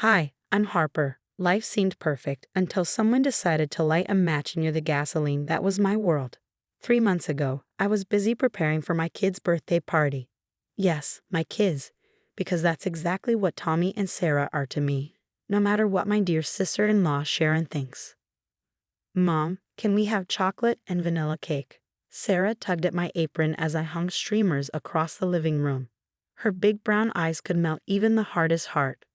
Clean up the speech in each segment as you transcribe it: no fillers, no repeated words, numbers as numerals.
Hi, I'm Harper. Life seemed perfect until someone decided to light a match near the gasoline that was my world. 3 months ago, I was busy preparing for my kids' birthday party. Yes, my kids, because that's exactly what Tommy and Sarah are to me, no matter what my dear sister-in-law Sharon thinks. Mom, can we have chocolate and vanilla cake? Sarah tugged at my apron as I hung streamers across the living room. Her big brown eyes could melt even the hardest heart.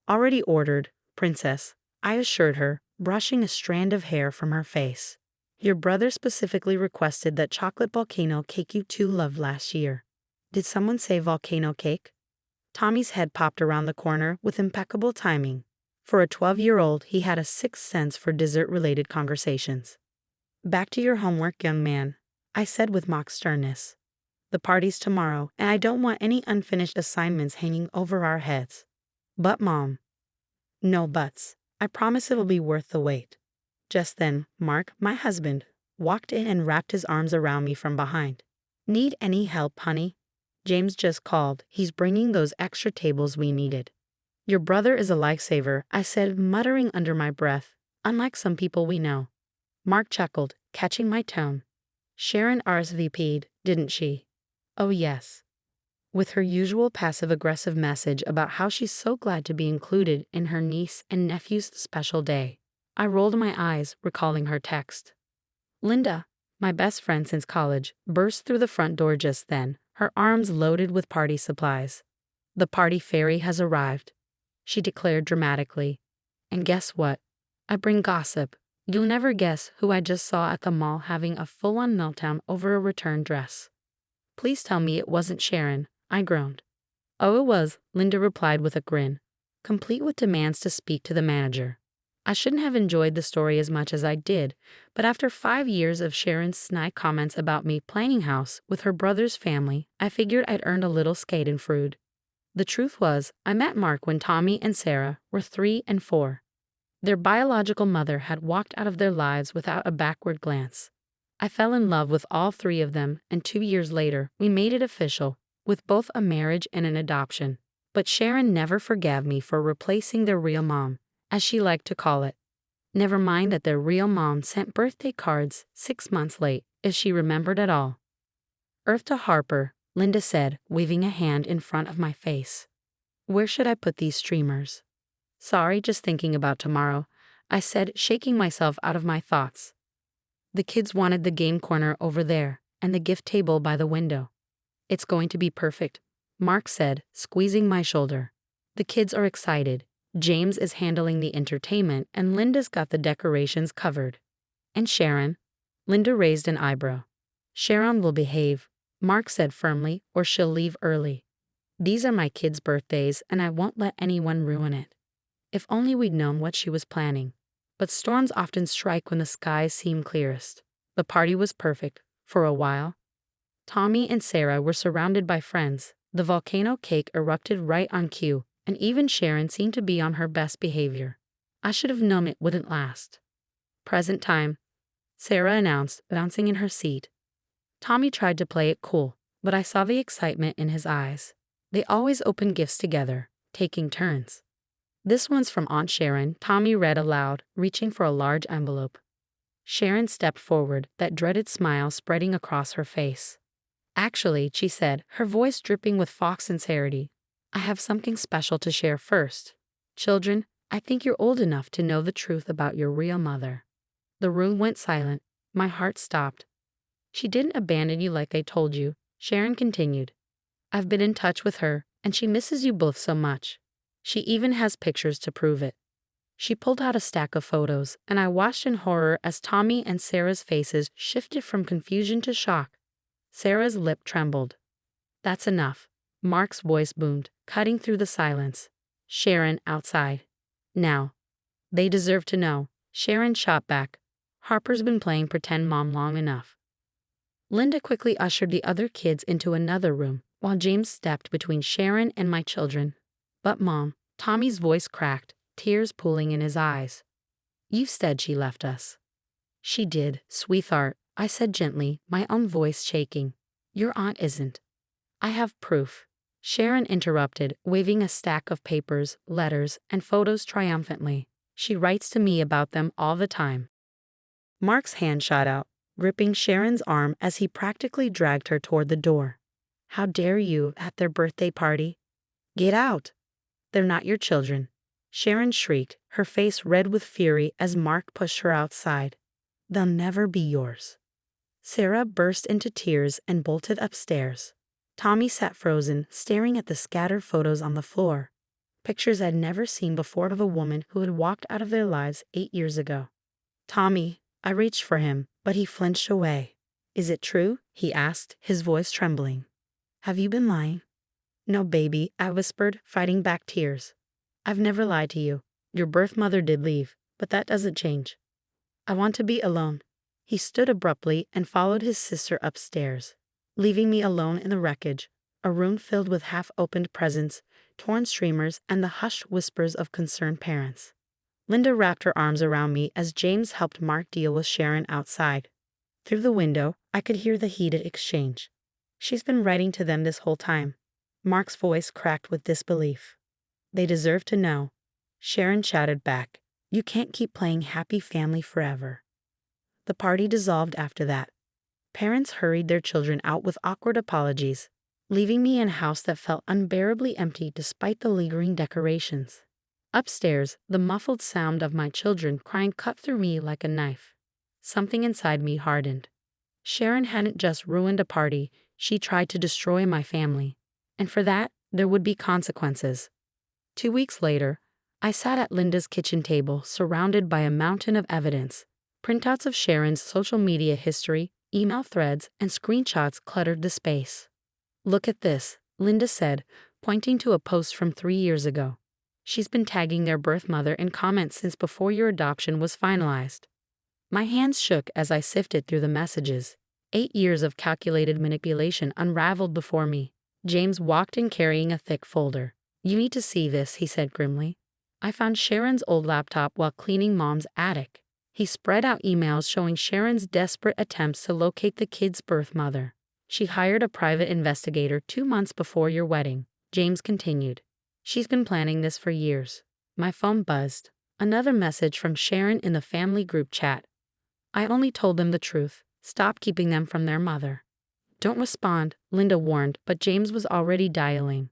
Already ordered, princess, I assured her, brushing a strand of hair from her face. Your brother specifically requested that chocolate volcano cake you two loved last year. Did someone say volcano cake? Tommy's head popped around the corner with impeccable timing. For a 12-year-old, he had a sixth sense for dessert-related conversations. Back to your homework, young man, I said with mock sternness. The party's tomorrow, and I don't want any unfinished assignments hanging over our heads. But Mom. No buts. I promise it'll be worth the wait. Just then, Mark, my husband, walked in and wrapped his arms around me from behind. Need any help, honey? James just called. He's bringing those extra tables we needed. Your brother is a lifesaver, I said, muttering under my breath, unlike some people we know. Mark chuckled, catching my tone. Sharon RSVP'd, didn't she? Oh yes. With her usual passive-aggressive message about how she's so glad to be included in her niece and nephew's special day. I rolled my eyes, recalling her text. Linda, my best friend since college, burst through the front door just then, her arms loaded with party supplies. The party fairy has arrived, she declared dramatically. And guess what? I bring gossip. You'll never guess who I just saw at the mall having a full-on meltdown over a return dress. Please tell me it wasn't Sharon, I groaned. Oh, it was, Linda replied with a grin, complete with demands to speak to the manager. I shouldn't have enjoyed the story as much as I did, but after 5 years of Sharon's snide comments about me playing house with her brother's family, I figured I'd earned a little schadenfreude. The truth was, I met Mark when Tommy and Sarah were 3 and 4. Their biological mother had walked out of their lives without a backward glance. I fell in love with all 3 of them, and 2 years later, we made it official, with both a marriage and an adoption. But Sharon never forgave me for replacing their real mom, as she liked to call it. Never mind that their real mom sent birthday cards 6 months late, if she remembered at all. Earth to Harper, Linda said, waving a hand in front of my face. Where should I put these streamers? Sorry, just thinking about tomorrow, I said, shaking myself out of my thoughts. The kids wanted the game corner over there, and the gift table by the window. It's going to be perfect, Mark said, squeezing my shoulder. The kids are excited. James is handling the entertainment, and Linda's got the decorations covered. And Sharon? Linda raised an eyebrow. Sharon will behave, Mark said firmly, or she'll leave early. These are my kids' birthdays, and I won't let anyone ruin it. If only we'd known what she was planning. But storms often strike when the skies seem clearest. The party was perfect, for a while. Tommy and Sarah were surrounded by friends. The volcano cake erupted right on cue, and even Sharon seemed to be on her best behavior. I should have known it wouldn't last. Present time, Sarah announced, bouncing in her seat. Tommy tried to play it cool, but I saw the excitement in his eyes. They always opened gifts together, taking turns. This one's from Aunt Sharon, Tommy read aloud, reaching for a large envelope. Sharon stepped forward, that dreaded smile spreading across her face. Actually, she said, her voice dripping with false sincerity, I have something special to share first. Children, I think you're old enough to know the truth about your real mother. The room went silent. My heart stopped. She didn't abandon you like I told you, Sharon continued. I've been in touch with her, and she misses you both so much. She even has pictures to prove it. She pulled out a stack of photos, and I watched in horror as Tommy and Sarah's faces shifted from confusion to shock. Sarah's lip trembled. That's enough, Mark's voice boomed, cutting through the silence. Sharon outside. Now. They deserve to know, Sharon shot back. Harper's been playing pretend mom long enough. Linda quickly ushered the other kids into another room, while James stepped between Sharon and my children. But Mom, Tommy's voice cracked, tears pooling in his eyes. You said she left us. She did, sweetheart, I said gently, my own voice shaking. Your aunt isn't. I have proof. Sharon interrupted, waving a stack of papers, letters, and photos triumphantly. She writes to me about them all the time. Mark's hand shot out, gripping Sharon's arm as he practically dragged her toward the door. How dare you, at their birthday party? Get out! They're not your children. Sharon shrieked, her face red with fury as Mark pushed her outside. They'll never be yours. Sarah burst into tears and bolted upstairs. Tommy sat frozen, staring at the scattered photos on the floor. Pictures I'd never seen before of a woman who had walked out of their lives 8 years ago. Tommy, I reached for him, but he flinched away. Is it true? He asked, his voice trembling. Have you been lying? No, baby, I whispered, fighting back tears. I've never lied to you. Your birth mother did leave, but that doesn't change. I want to be alone. He stood abruptly and followed his sister upstairs, leaving me alone in the wreckage, a room filled with half-opened presents, torn streamers, and the hushed whispers of concerned parents. Linda wrapped her arms around me as James helped Mark deal with Sharon outside. Through the window, I could hear the heated exchange. She's been writing to them this whole time. Mark's voice cracked with disbelief. They deserve to know. Sharon shouted back, You can't keep playing happy family forever. The party dissolved after that. Parents hurried their children out with awkward apologies, leaving me in a house that felt unbearably empty despite the lingering decorations. Upstairs, the muffled sound of my children crying cut through me like a knife. Something inside me hardened. Sharon hadn't just ruined a party, she tried to destroy my family. And for that, there would be consequences. 2 weeks later, I sat at Linda's kitchen table, surrounded by a mountain of evidence. Printouts of Sharon's social media history, email threads, and screenshots cluttered the space. Look at this, Linda said, pointing to a post from 3 years ago. She's been tagging their birth mother in comments since before your adoption was finalized. My hands shook as I sifted through the messages. 8 years of calculated manipulation unraveled before me. James walked in carrying a thick folder. You need to see this, he said grimly. I found Sharon's old laptop while cleaning Mom's attic. He spread out emails showing Sharon's desperate attempts to locate the kid's birth mother. She hired a private investigator 2 months before your wedding, James continued. She's been planning this for years. My phone buzzed. Another message from Sharon in the family group chat. I only told them the truth. Stop keeping them from their mother. Don't respond, Linda warned, but James was already dialing.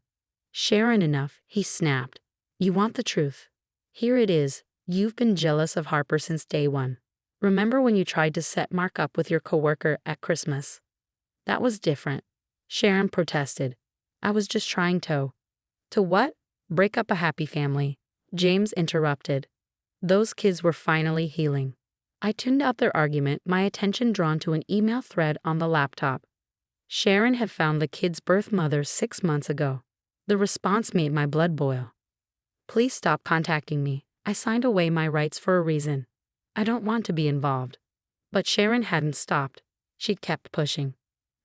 Sharon enough, he snapped. You want the truth. Here it is. You've been jealous of Harper since day one. Remember when you tried to set Mark up with your coworker at Christmas? That was different. Sharon protested. I was just trying to. To what? Break up a happy family. James interrupted. Those kids were finally healing. I tuned out their argument, my attention drawn to an email thread on the laptop. Sharon had found the kid's birth mother 6 months ago. The response made my blood boil. Please stop contacting me. I signed away my rights for a reason. I don't want to be involved. But Sharon hadn't stopped. She'd kept pushing.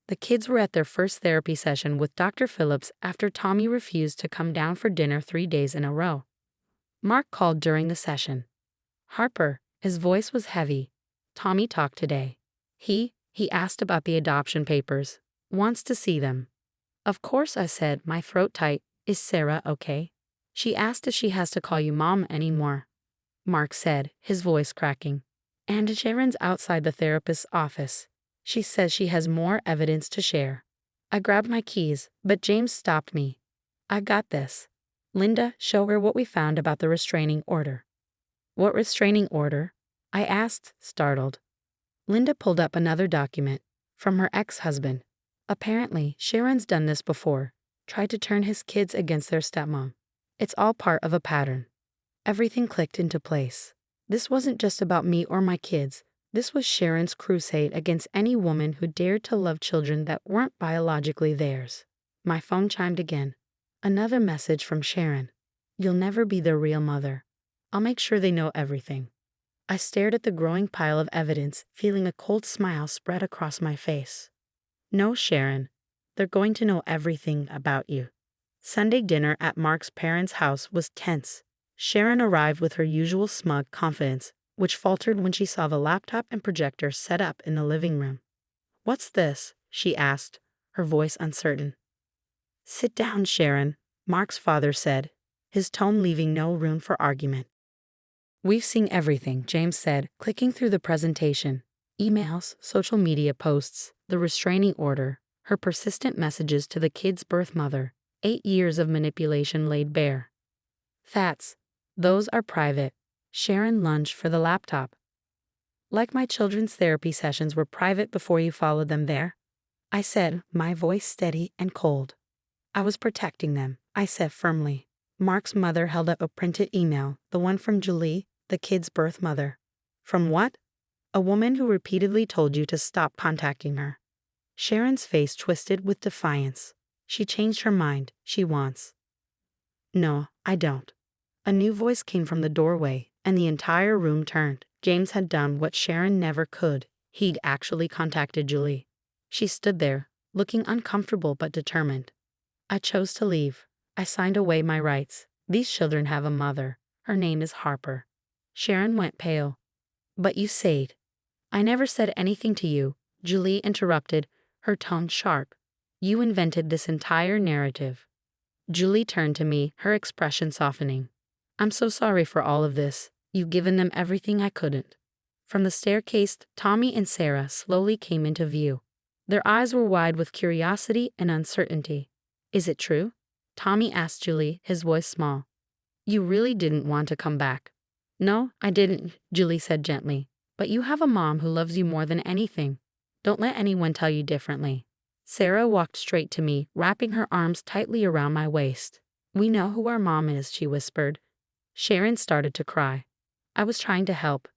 The kids were at their first therapy session with Dr. Phillips after Tommy refused to come down for dinner 3 days in a row. Mark called during the session. Harper, his voice was heavy. Tommy talked today. He asked about the adoption papers. Wants to see them. Of course, I said, my throat tight. Is Sarah okay? She asked if she has to call you Mom anymore. Mark said, his voice cracking. And Sharon's outside the therapist's office. She says she has more evidence to share. I grabbed my keys, but James stopped me. I got this. Linda, show her what we found about the restraining order. What restraining order? I asked, startled. Linda pulled up another document, from her ex-husband. Apparently, Sharon's done this before, tried to turn his kids against their stepmom. It's all part of a pattern. Everything clicked into place. This wasn't just about me or my kids. This was Sharon's crusade against any woman who dared to love children that weren't biologically theirs. My phone chimed again. Another message from Sharon. You'll never be their real mother. I'll make sure they know everything. I stared at the growing pile of evidence, feeling a cold smile spread across my face. No, Sharon. They're going to know everything about you. Sunday dinner at Mark's parents' house was tense. Sharon arrived with her usual smug confidence, which faltered when she saw the laptop and projector set up in the living room. What's this? She asked, her voice uncertain. Sit down, Sharon, Mark's father said, his tone leaving no room for argument. We've seen everything, James said, clicking through the presentation. Emails, social media posts, the restraining order, her persistent messages to the kid's birth mother. 8 years of manipulation laid bare. Fats. Those are private. Sharon lunged for the laptop. Like my children's therapy sessions were private before you followed them there? I said, my voice steady and cold. I was protecting them, I said firmly. Mark's mother held up a printed email, the one from Julie, the kid's birth mother. From what? A woman who repeatedly told you to stop contacting her. Sharon's face twisted with defiance. She changed her mind. She wants. No, I don't. A new voice came from the doorway, and the entire room turned. James had done what Sharon never could. He'd actually contacted Julie. She stood there, looking uncomfortable but determined. I chose to leave. I signed away my rights. These children have a mother. Her name is Harper. Sharon went pale. But you said. I never said anything to you, Julie interrupted, her tone sharp. You invented this entire narrative. Julie turned to me, her expression softening. I'm so sorry for all of this. You've given them everything I couldn't. From the staircase, Tommy and Sarah slowly came into view. Their eyes were wide with curiosity and uncertainty. Is it true? Tommy asked Julie, his voice small. You really didn't want to come back. No, I didn't, Julie said gently. But you have a mom who loves you more than anything. Don't let anyone tell you differently. Sarah walked straight to me, wrapping her arms tightly around my waist. We know who our mom is, she whispered. Sharon started to cry. I was trying to help.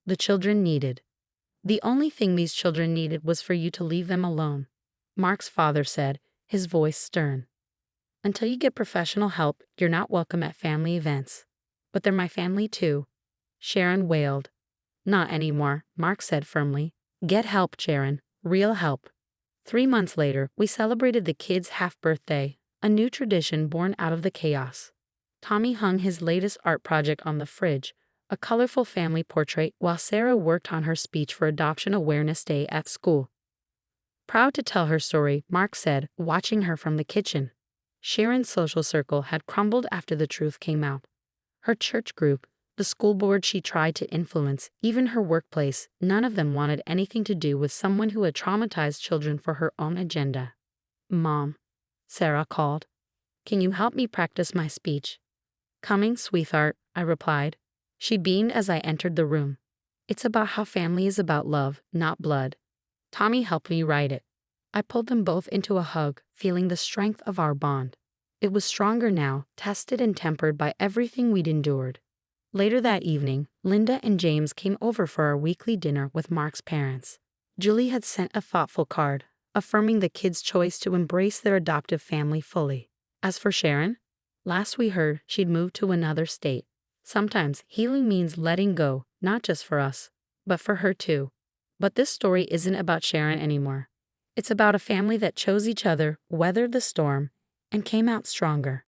The children needed. The only thing these children needed was for you to leave them alone, Mark's father said, his voice stern. Until you get professional help, you're not welcome at family events. But they're my family too. Sharon wailed. Not anymore, Mark said firmly. Get help, Sharon. Real help. 3 months later, we celebrated the kids' half-birthday, a new tradition born out of the chaos. Tommy hung his latest art project on the fridge, a colorful family portrait, while Sarah worked on her speech for Adoption Awareness Day at school. Proud to tell her story, Mark said, watching her from the kitchen. Sharon's social circle had crumbled after the truth came out. Her church group, the school board she tried to influence, even her workplace, none of them wanted anything to do with someone who had traumatized children for her own agenda. Mom, Sarah called. Can you help me practice my speech? Coming, sweetheart, I replied. She beamed as I entered the room. It's about how family is about love, not blood. Tommy helped me write it. I pulled them both into a hug, feeling the strength of our bond. It was stronger now, tested and tempered by everything we'd endured. Later that evening, Linda and James came over for our weekly dinner with Mark's parents. Julie had sent a thoughtful card, affirming the kids' choice to embrace their adoptive family fully. As for Sharon, last we heard, she'd moved to another state. Sometimes healing means letting go, not just for us, but for her too. But this story isn't about Sharon anymore. It's about a family that chose each other, weathered the storm, and came out stronger.